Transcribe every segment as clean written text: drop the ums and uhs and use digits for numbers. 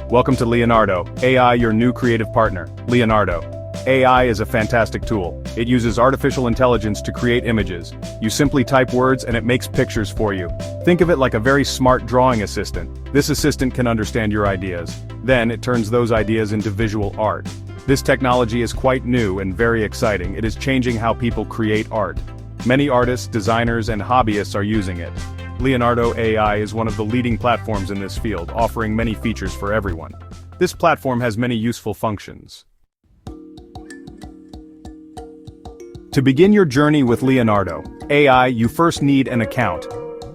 Welcome to Leonardo.ai, your new creative partner. Leonardo.ai is a fantastic tool. It uses artificial intelligence to create images. You simply type words and it makes pictures for you. Think of it like a very smart drawing assistant. This assistant can understand your ideas. Then it turns those ideas into visual art. This technology is quite new and very exciting. It is changing how people create art. Many artists, designers, and hobbyists are using it. Leonardo.ai is one of the leading platforms in this field, offering many features for everyone. This platform has many useful functions. To begin your journey with Leonardo.ai, you first need an account.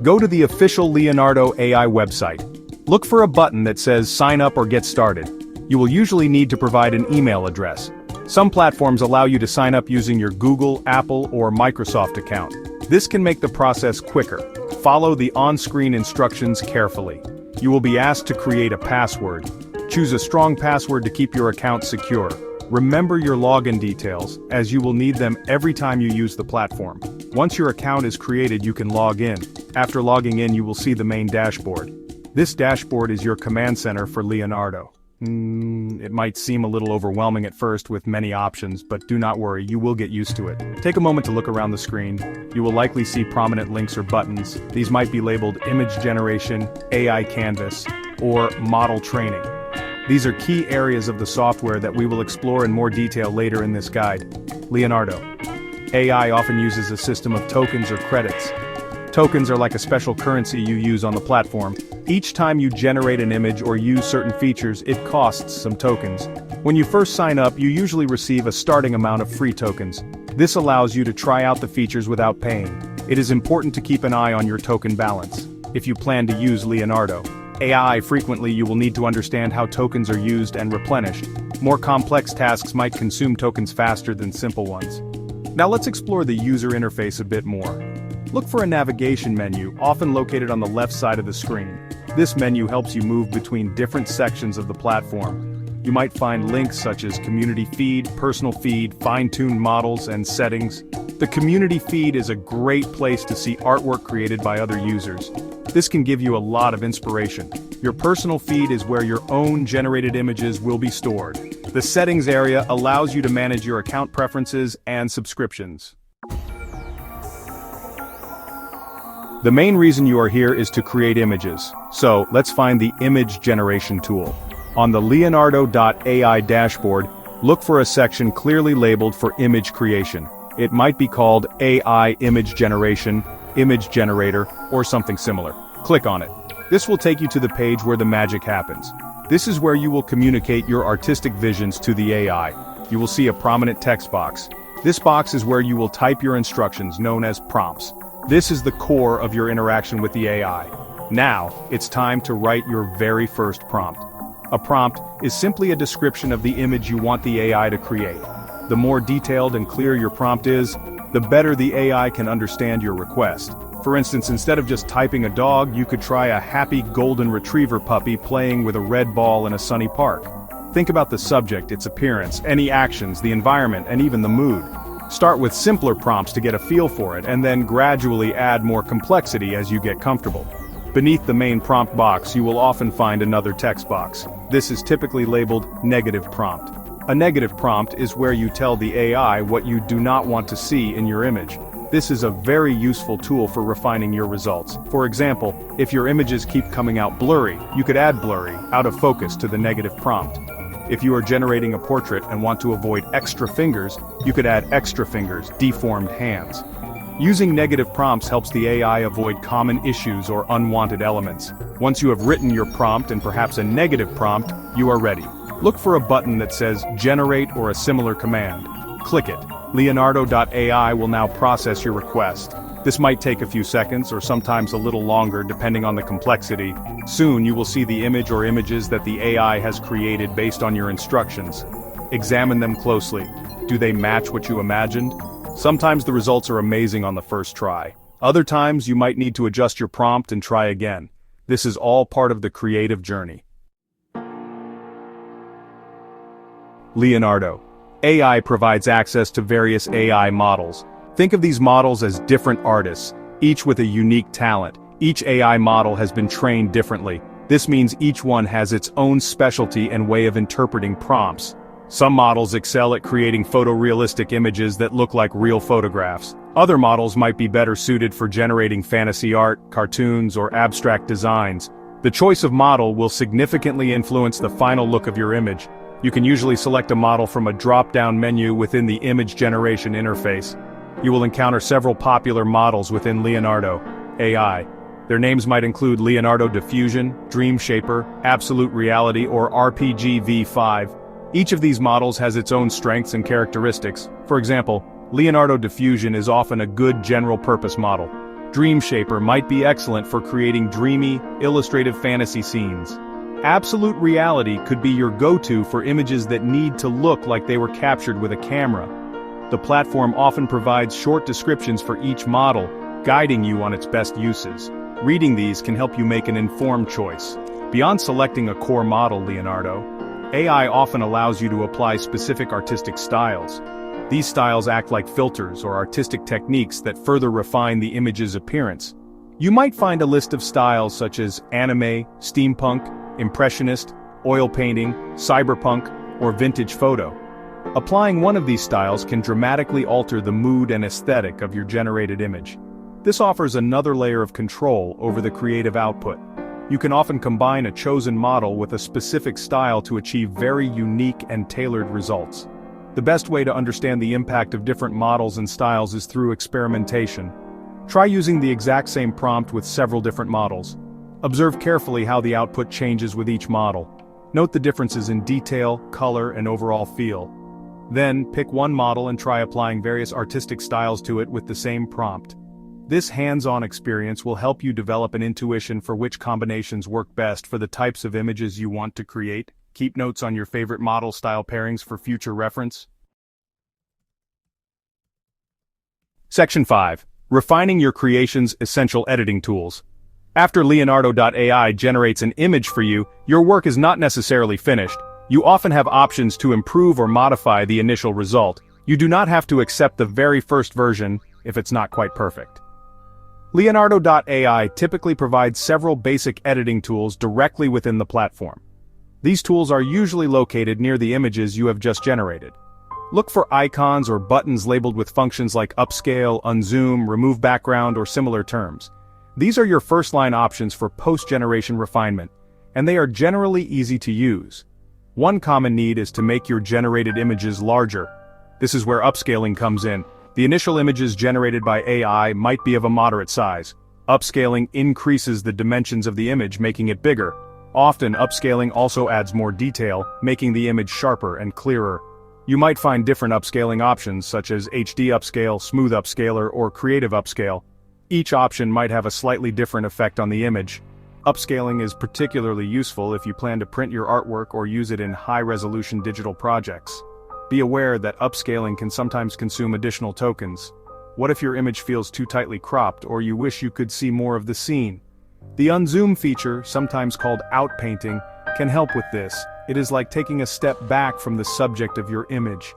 Go to the official Leonardo.ai website. Look for a button that says Sign Up or Get Started. You will usually need to provide an email address. Some platforms allow you to sign up using your Google, Apple, or Microsoft account. This can make the process quicker. Follow the on-screen instructions carefully. You will be asked to create a password. Choose a strong password to keep your account secure. Remember your login details, as you will need them every time you use the platform. Once your account is created, you can log in. After logging in, you will see the main dashboard. This dashboard is your command center for Leonardo. It might seem a little overwhelming at first with many options, but do not worry, you will get used to it. Take a moment to look around the screen. You will likely see prominent links or buttons. These might be labeled Image Generation, AI Canvas, or Model Training. These are key areas of the software that we will explore in more detail later in this guide. Leonardo.ai often uses a system of tokens or credits. Tokens are like a special currency you use on the platform. Each time you generate an image or use certain features, it costs some tokens. When you first sign up, you usually receive a starting amount of free tokens. This allows you to try out the features without paying. It is important to keep an eye on your token balance. If you plan to use Leonardo.ai frequently, you will need to understand how tokens are used and replenished. More complex tasks might consume tokens faster than simple ones. Now let's explore the user interface a bit more. Look for a navigation menu, often located on the left side of the screen. This menu helps you move between different sections of the platform. You might find links such as Community Feed, Personal Feed, Fine-Tuned Models, and Settings. The Community Feed is a great place to see artwork created by other users. This can give you a lot of inspiration. Your Personal Feed is where your own generated images will be stored. The Settings area allows you to manage your account preferences and subscriptions. The main reason you are here is to create images. So, let's find the Image Generation tool. On the Leonardo.ai dashboard, look for a section clearly labeled for image creation. It might be called AI Image Generation, Image Generator, or something similar. Click on it. This will take you to the page where the magic happens. This is where you will communicate your artistic visions to the AI. You will see a prominent text box. This box is where you will type your instructions, known as prompts. This is the core of your interaction with the AI. Now, it's time to write your very first prompt. A prompt is simply a description of the image you want the AI to create. The more detailed and clear your prompt is, the better the AI can understand your request. For instance, instead of just typing a dog, you could try a happy golden retriever puppy playing with a red ball in a sunny park. Think about the subject, its appearance, any actions, the environment, and even the mood. Start with simpler prompts to get a feel for it, and then gradually add more complexity as you get comfortable. Beneath the main prompt box, you will often find another text box. This is typically labeled negative prompt. A negative prompt is where you tell the AI what you do not want to see in your image. This is a very useful tool for refining your results. For example, if your images keep coming out blurry, you could add blurry, out of focus to the negative prompt. If you are generating a portrait and want to avoid extra fingers, you could add extra fingers, deformed hands. Using negative prompts helps the AI avoid common issues or unwanted elements. Once you have written your prompt and perhaps a negative prompt, you are ready. Look for a button that says Generate or a similar command. Click it. Leonardo.ai will now process your request. This might take a few seconds or sometimes a little longer depending on the complexity. Soon you will see the image or images that the AI has created based on your instructions. Examine them closely. Do they match what you imagined? Sometimes the results are amazing on the first try. Other times you might need to adjust your prompt and try again. This is all part of the creative journey. Leonardo.ai provides access to various AI models. Think of these models as different artists, each with a unique talent. Each AI model has been trained differently. This means each one has its own specialty and way of interpreting prompts. Some models excel at creating photorealistic images that look like real photographs. Other models might be better suited for generating fantasy art, cartoons, or abstract designs. The choice of model will significantly influence the final look of your image. You can usually select a model from a drop-down menu within the image generation interface. You will encounter several popular models within Leonardo.ai. Their names might include Leonardo Diffusion, Dream Shaper, Absolute Reality, or RPG V5. Each of these models has its own strengths and characteristics. For example, Leonardo Diffusion is often a good general-purpose model. Dream Shaper might be excellent for creating dreamy, illustrative fantasy scenes. Absolute Reality could be your go-to for images that need to look like they were captured with a camera. The platform often provides short descriptions for each model, guiding you on its best uses. Reading these can help you make an informed choice. Beyond selecting a core model, Leonardo.ai often allows you to apply specific artistic styles. These styles act like filters or artistic techniques that further refine the image's appearance. You might find a list of styles such as anime, steampunk, impressionist, oil painting, cyberpunk, or vintage photo. Applying one of these styles can dramatically alter the mood and aesthetic of your generated image. This offers another layer of control over the creative output. You can often combine a chosen model with a specific style to achieve very unique and tailored results. The best way to understand the impact of different models and styles is through experimentation. Try using the exact same prompt with several different models. Observe carefully how the output changes with each model. Note the differences in detail, color, and overall feel. Then, pick one model and try applying various artistic styles to it with the same prompt. This hands-on experience will help you develop an intuition for which combinations work best for the types of images you want to create. Keep notes on your favorite model style pairings for future reference. Section 5. Refining your creation's essential editing tools. After Leonardo.ai generates an image for you, your work is not necessarily finished. You often have options to improve or modify the initial result. You do not have to accept the very first version if it's not quite perfect. Leonardo.ai typically provides several basic editing tools directly within the platform. These tools are usually located near the images you have just generated. Look for icons or buttons labeled with functions like upscale, unzoom, remove background, or similar terms. These are your first-line options for post-generation refinement, and they are generally easy to use. One common need is to make your generated images larger. This is where upscaling comes in. The initial images generated by AI might be of a moderate size. Upscaling increases the dimensions of the image, making it bigger. Often, upscaling also adds more detail, making the image sharper and clearer. You might find different upscaling options such as HD upscale, smooth upscaler, or creative upscale. Each option might have a slightly different effect on the image. Upscaling is particularly useful if you plan to print your artwork or use it in high-resolution digital projects. Be aware that upscaling can sometimes consume additional tokens. What if your image feels too tightly cropped or you wish you could see more of the scene? The unzoom feature, sometimes called outpainting, can help with this. It is like taking a step back from the subject of your image.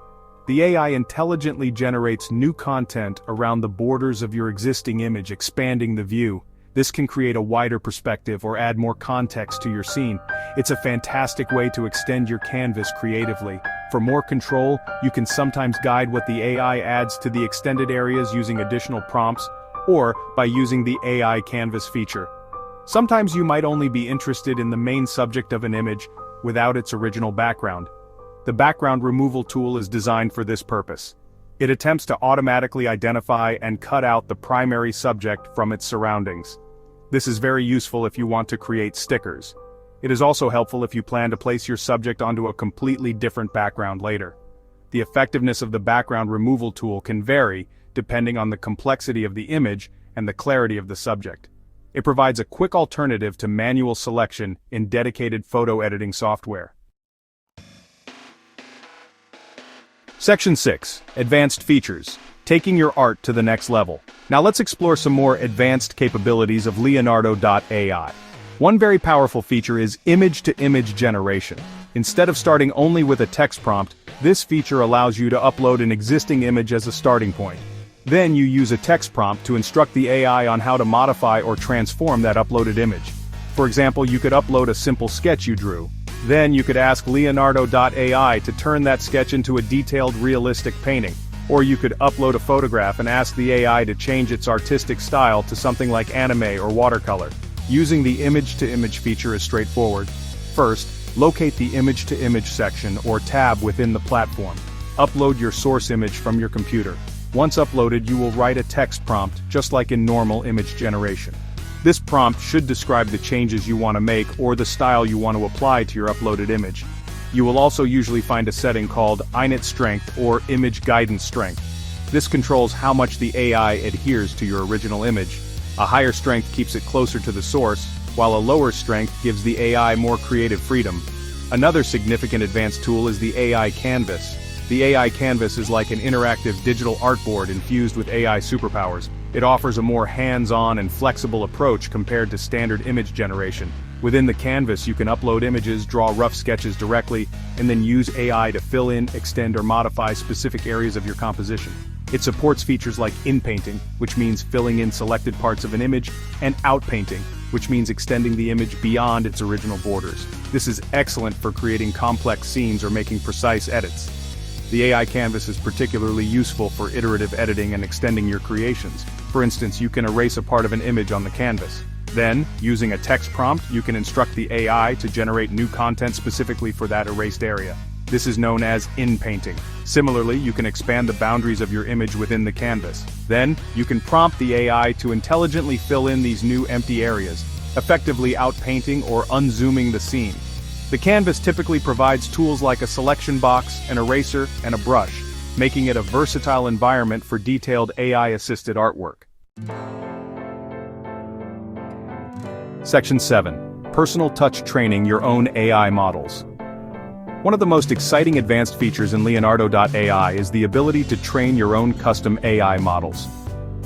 The AI intelligently generates new content around the borders of your existing image, expanding the view. This can create a wider perspective or add more context to your scene. It's a fantastic way to extend your canvas creatively. For more control, you can sometimes guide what the AI adds to the extended areas using additional prompts, or by using the AI Canvas feature. Sometimes you might only be interested in the main subject of an image without its original background. The background removal tool is designed for this purpose. It attempts to automatically identify and cut out the primary subject from its surroundings. This is very useful if you want to create stickers. It is also helpful if you plan to place your subject onto a completely different background later. The effectiveness of the background removal tool can vary depending on the complexity of the image and the clarity of the subject. It provides a quick alternative to manual selection in dedicated photo editing software. Section 6. Advanced Features. Taking your art to the next level. Now let's explore some more advanced capabilities of Leonardo.ai. One very powerful feature is image-to-image generation. Instead of starting only with a text prompt, this feature allows you to upload an existing image as a starting point. Then you use a text prompt to instruct the AI on how to modify or transform that uploaded image. For example, you could upload a simple sketch you drew. Then you could ask Leonardo.ai to turn that sketch into a detailed, realistic painting. Or you could upload a photograph and ask the AI to change its artistic style to something like anime or watercolor. Using the image-to-image feature is straightforward. First, locate the image-to-image section or tab within the platform. Upload your source image from your computer. Once uploaded, you will write a text prompt, just like in normal image generation. This prompt should describe the changes you want to make or the style you want to apply to your uploaded image. You will also usually find a setting called init strength or image guidance strength. This controls how much the AI adheres to your original image. A higher strength keeps it closer to the source, while a lower strength gives the AI more creative freedom. Another significant advanced tool is the AI Canvas. The AI Canvas is like an interactive digital artboard infused with AI superpowers. It offers a more hands-on and flexible approach compared to standard image generation. Within the canvas, you can upload images, draw rough sketches directly, and then use AI to fill in, extend, or modify specific areas of your composition. It supports features like inpainting, which means filling in selected parts of an image, and outpainting, which means extending the image beyond its original borders. This is excellent for creating complex scenes or making precise edits. The AI Canvas is particularly useful for iterative editing and extending your creations. For instance, you can erase a part of an image on the canvas. Then, using a text prompt, you can instruct the AI to generate new content specifically for that erased area. This is known as inpainting. Similarly, you can expand the boundaries of your image within the canvas. Then, you can prompt the AI to intelligently fill in these new empty areas, effectively outpainting or unzooming the scene. The canvas typically provides tools like a selection box, an eraser, and a brush, making it a versatile environment for detailed AI-assisted artwork. Section 7. Personal touch training your own AI models. One of the most exciting advanced features in Leonardo.ai is the ability to train your own custom AI models.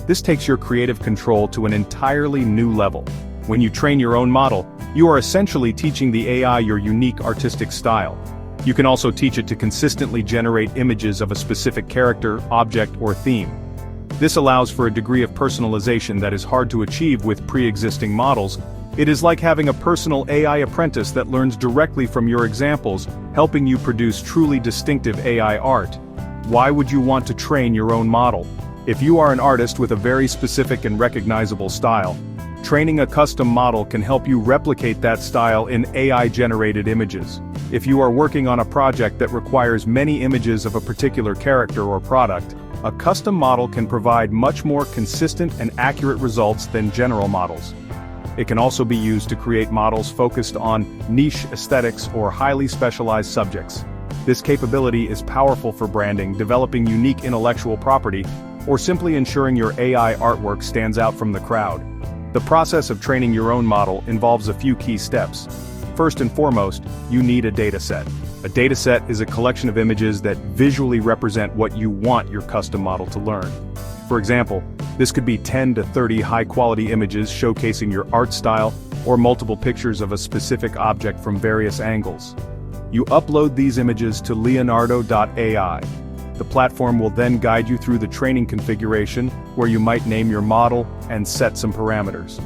This takes your creative control to an entirely new level. When you train your own model, you are essentially teaching the AI your unique artistic style. You can also teach it to consistently generate images of a specific character, object, or theme. This allows for a degree of personalization that is hard to achieve with pre-existing models. It is like having a personal AI apprentice that learns directly from your examples, helping you produce truly distinctive AI art. Why would you want to train your own model? If you are an artist with a very specific and recognizable style, training a custom model can help you replicate that style in AI-generated images. If you are working on a project that requires many images of a particular character or product, a custom model can provide much more consistent and accurate results than general models. It can also be used to create models focused on niche aesthetics or highly specialized subjects. This capability is powerful for branding, developing unique intellectual property, or simply ensuring your AI artwork stands out from the crowd. The process of training your own model involves a few key steps. First and foremost, you need a dataset. A dataset is a collection of images that visually represent what you want your custom model to learn. For example, this could be 10 to 30 high-quality images showcasing your art style, or multiple pictures of a specific object from various angles. You upload these images to Leonardo.ai. The platform will then guide you through the training configuration, where you might name your model and set some parameters.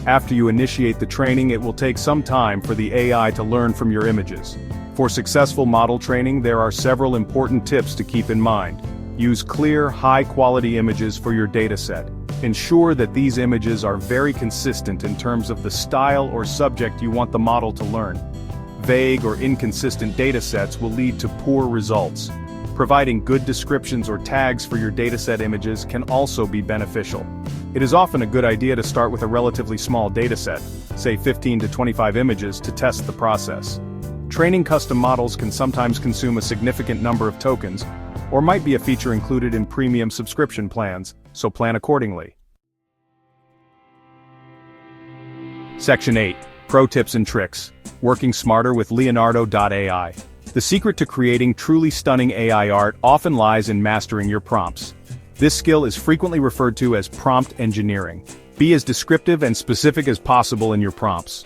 After you initiate the training, it will take some time for the AI to learn from your images. For successful model training, there are several important tips to keep in mind. Use clear, high-quality images for your dataset. Ensure that these images are very consistent in terms of the style or subject you want the model to learn. Vague or inconsistent datasets will lead to poor results. Providing good descriptions or tags for your dataset images can also be beneficial. It is often a good idea to start with a relatively small dataset, say 15 to 25 images, to test the process. Training custom models can sometimes consume a significant number of tokens, or might be a feature included in premium subscription plans, so plan accordingly. Section 8. Pro Tips and Tricks. Working smarter with Leonardo.ai. The secret to creating truly stunning AI art often lies in mastering your prompts. This skill is frequently referred to as prompt engineering. Be as descriptive and specific as possible in your prompts.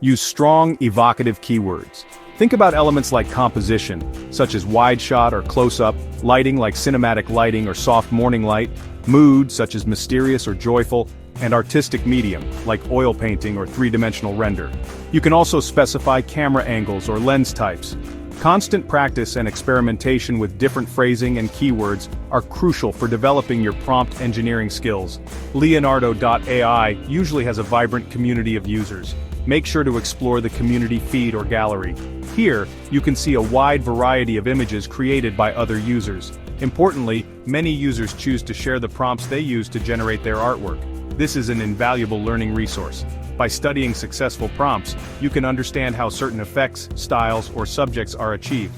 Use strong, evocative keywords. Think about elements like composition, such as wide shot or close-up, lighting like cinematic lighting or soft morning light, mood, such as mysterious or joyful, and artistic medium, like oil painting or three-dimensional render. You can also specify camera angles or lens types. Constant practice and experimentation with different phrasing and keywords are crucial for developing your prompt engineering skills. Leonardo.ai usually has a vibrant community of users. Make sure to explore the community feed or gallery. Here, you can see a wide variety of images created by other users. Importantly, many users choose to share the prompts they use to generate their artwork. This is an invaluable learning resource. By studying successful prompts, you can understand how certain effects, styles, or subjects are achieved.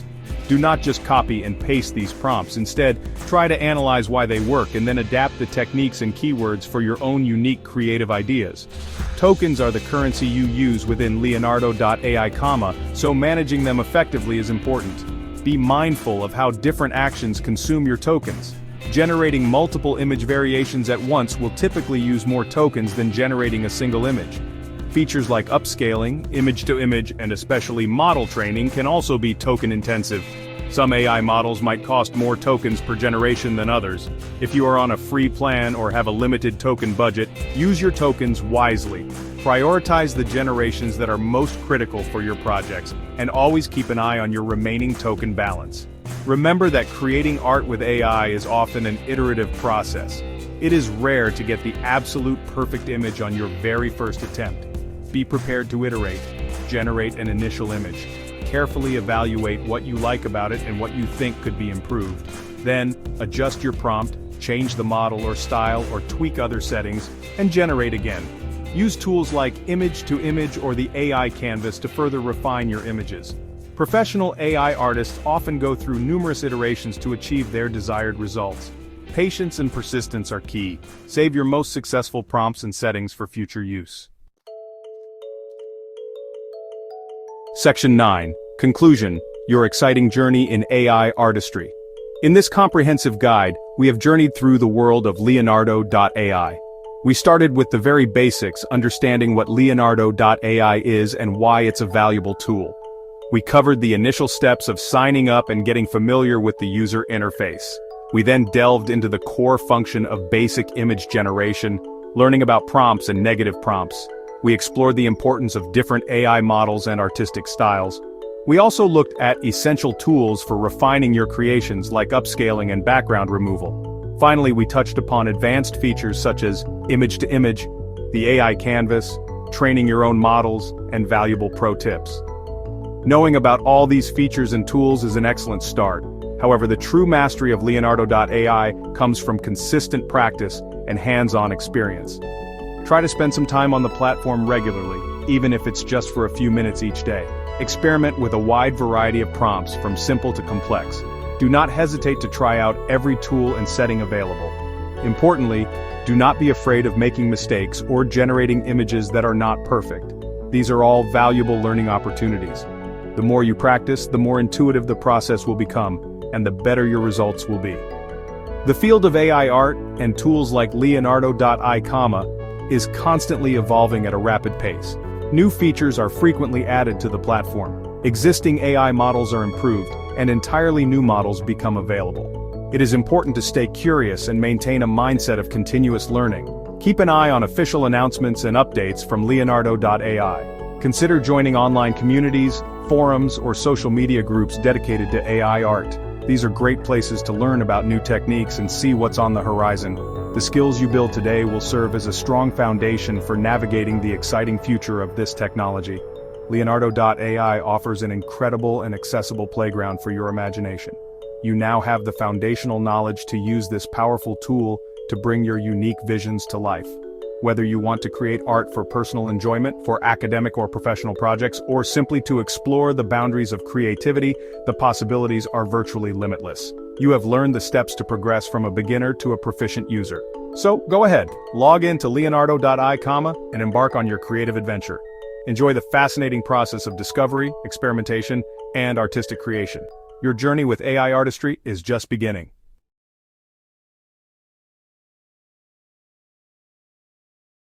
Do not just copy and paste these prompts. Instead, try to analyze why they work and then adapt the techniques and keywords for your own unique creative ideas. Tokens are the currency you use within Leonardo.ai, so managing them effectively is important. Be mindful of how different actions consume your tokens. Generating multiple image variations at once will typically use more tokens than generating a single image. Features like upscaling, image-to-image, and especially model training can also be token-intensive. Some AI models might cost more tokens per generation than others. If you are on a free plan or have a limited token budget, use your tokens wisely. Prioritize the generations that are most critical for your projects, and always keep an eye on your remaining token balance. Remember that creating art with AI is often an iterative process. It is rare to get the absolute perfect image on your very first attempt. Be prepared to iterate, generate an initial image. Carefully evaluate what you like about it and what you think could be improved. Then, adjust your prompt, change the model or style or tweak other settings, and generate again. Use tools like image-to-image or the AI canvas to further refine your images. Professional AI artists often go through numerous iterations to achieve their desired results. Patience and persistence are key. Save your most successful prompts and settings for future use. Section 9. Conclusion: Your exciting journey in AI artistry. In this comprehensive guide, we have journeyed through the world of Leonardo.ai. We started with the very basics, understanding what Leonardo.ai is and why it's a valuable tool. We covered the initial steps of signing up and getting familiar with the user interface. We then delved into the core function of basic image generation, learning about prompts and negative prompts. We explored the importance of different AI models and artistic styles. We also looked at essential tools for refining your creations like upscaling and background removal. Finally, we touched upon advanced features such as image-to-image, the AI canvas, training your own models, and valuable pro tips. Knowing about all these features and tools is an excellent start. However, the true mastery of Leonardo.ai comes from consistent practice and hands-on experience. Try to spend some time on the platform regularly, even if it's just for a few minutes each day. Experiment with a wide variety of prompts from simple to complex. Do not hesitate to try out every tool and setting available. Importantly, do not be afraid of making mistakes or generating images that are not perfect. These are all valuable learning opportunities. The more you practice, the more intuitive the process will become, and the better your results will be. The field of AI art and tools like Leonardo.ai, is constantly evolving at a rapid pace. New features are frequently added to the platform. Existing AI models are improved, and entirely new models become available. It is important to stay curious and maintain a mindset of continuous learning. Keep an eye on official announcements and updates from Leonardo.ai. Consider joining online communities, forums, or social media groups dedicated to AI art. These are great places to learn about new techniques and see what's on the horizon. The skills you build today will serve as a strong foundation for navigating the exciting future of this technology. Leonardo.ai offers an incredible and accessible playground for your imagination. You now have the foundational knowledge to use this powerful tool to bring your unique visions to life. Whether you want to create art for personal enjoyment, for academic or professional projects, or simply to explore the boundaries of creativity, the possibilities are virtually limitless. You have learned the steps to progress from a beginner to a proficient user. So, go ahead, log in to Leonardo.ai, and embark on your creative adventure. Enjoy the fascinating process of discovery, experimentation, and artistic creation. Your journey with AI artistry is just beginning.